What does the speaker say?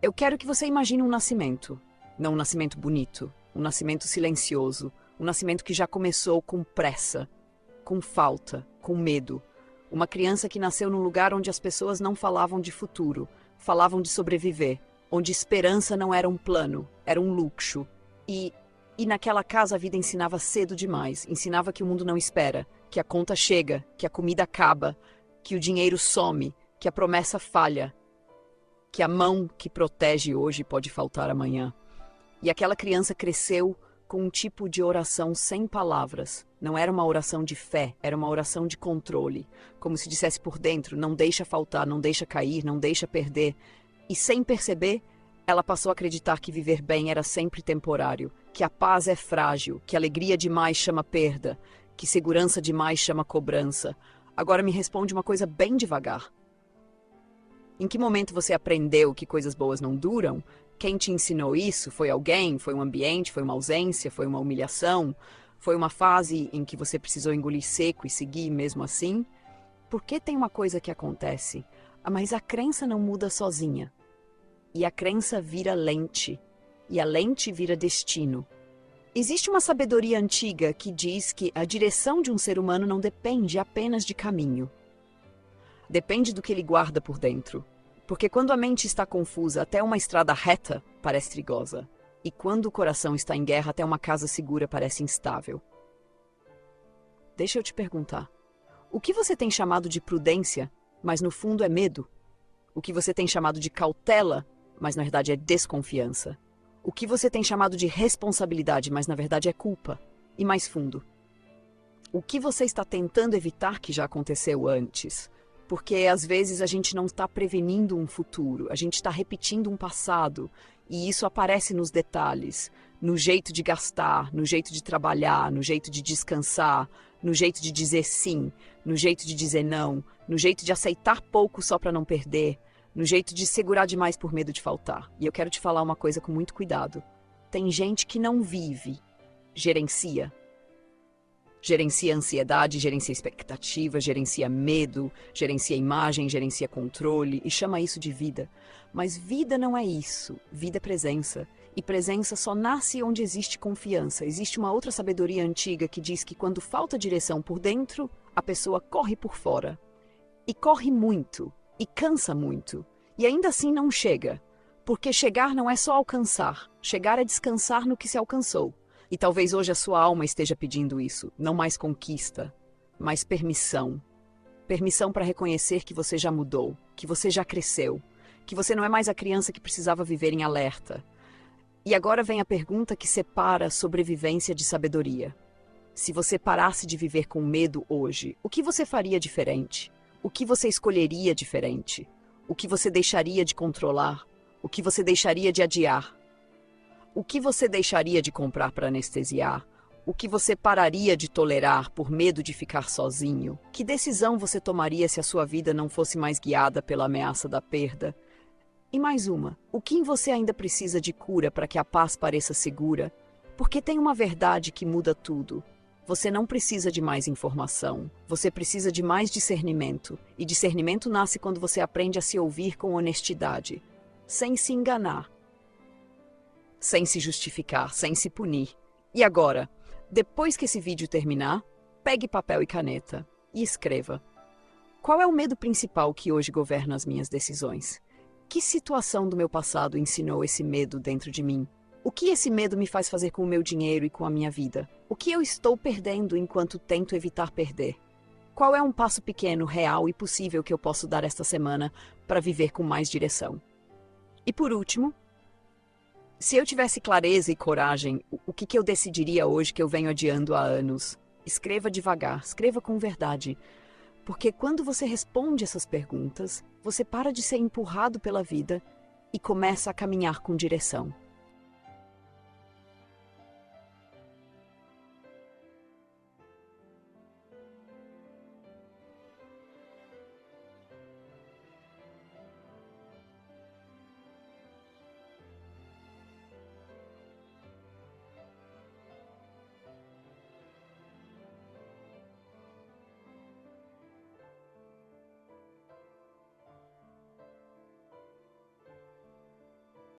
Eu quero que você imagine um nascimento. Não um nascimento bonito, um nascimento silencioso, um nascimento que já começou com pressa, com falta, com medo. Uma criança que nasceu num lugar onde as pessoas não falavam de futuro, falavam de sobreviver, onde esperança não era um plano, era um luxo. E naquela casa a vida ensinava cedo demais, ensinava que o mundo não espera, que a conta chega, que a comida acaba, que o dinheiro some, que a promessa falha, que a mão que protege hoje pode faltar amanhã. E aquela criança cresceu com um tipo de oração sem palavras. Não era uma oração de fé, era uma oração de controle. Como se dissesse por dentro, não deixa faltar, não deixa cair, não deixa perder. E sem perceber, ela passou a acreditar que viver bem era sempre temporário, que a paz é frágil, que alegria demais chama perda, que segurança demais chama cobrança. Agora me responde uma coisa bem devagar. Em que momento você aprendeu que coisas boas não duram? Quem te ensinou isso? Foi alguém? Foi um ambiente? Foi uma ausência? Foi uma humilhação? Foi uma fase em que você precisou engolir seco e seguir mesmo assim? Porque tem uma coisa que acontece, mas a crença não muda sozinha. E a crença vira lente, e a lente vira destino. Existe uma sabedoria antiga que diz que a direção de um ser humano não depende apenas de caminho. Depende do que ele guarda por dentro. Porque quando a mente está confusa, até uma estrada reta parece perigosa. E quando o coração está em guerra, até uma casa segura parece instável. Deixa eu te perguntar. O que você tem chamado de prudência, mas no fundo é medo? O que você tem chamado de cautela, mas na verdade é desconfiança? O que você tem chamado de responsabilidade, mas na verdade é culpa? E mais fundo, o que você está tentando evitar que já aconteceu antes? Porque às vezes a gente não está prevenindo um futuro, a gente está repetindo um passado, e isso aparece nos detalhes, no jeito de gastar, no jeito de trabalhar, no jeito de descansar, no jeito de dizer sim, no jeito de dizer não, no jeito de aceitar pouco só para não perder, no jeito de segurar demais por medo de faltar. E eu quero te falar uma coisa com muito cuidado. Tem gente que não vive, gerencia. Gerencia ansiedade, gerencia expectativa, gerencia medo, gerencia imagem, gerencia controle e chama isso de vida. Mas vida não é isso. Vida é presença. E presença só nasce onde existe confiança. Existe uma outra sabedoria antiga que diz que quando falta direção por dentro, a pessoa corre por fora. E corre muito. E cansa muito. E ainda assim não chega. Porque chegar não é só alcançar. Chegar é descansar no que se alcançou. E talvez hoje a sua alma esteja pedindo isso. Não mais conquista, mas permissão. Permissão para reconhecer que você já mudou, que você já cresceu, que você não é mais a criança que precisava viver em alerta. E agora vem a pergunta que separa sobrevivência de sabedoria. Se você parasse de viver com medo hoje, o que você faria diferente? O que você escolheria diferente? O que você deixaria de controlar? O que você deixaria de adiar? O que você deixaria de comprar para anestesiar? O que você pararia de tolerar por medo de ficar sozinho? Que decisão você tomaria se a sua vida não fosse mais guiada pela ameaça da perda? E mais uma, o que em você ainda precisa de cura para que a paz pareça segura? Porque tem uma verdade que muda tudo. Você não precisa de mais informação, você precisa de mais discernimento. E discernimento nasce quando você aprende a se ouvir com honestidade, sem se enganar, sem se justificar, sem se punir. E agora, depois que esse vídeo terminar, pegue papel e caneta e escreva. Qual é o medo principal que hoje governa as minhas decisões? Que situação do meu passado ensinou esse medo dentro de mim? O que esse medo me faz fazer com o meu dinheiro e com a minha vida? O que eu estou perdendo enquanto tento evitar perder? Qual é um passo pequeno, real e possível que eu posso dar esta semana para viver com mais direção? E por último, se eu tivesse clareza e coragem, o que eu decidiria hoje que eu venho adiando há anos? Escreva devagar, escreva com verdade. Porque quando você responde essas perguntas, você para de ser empurrado pela vida e começa a caminhar com direção.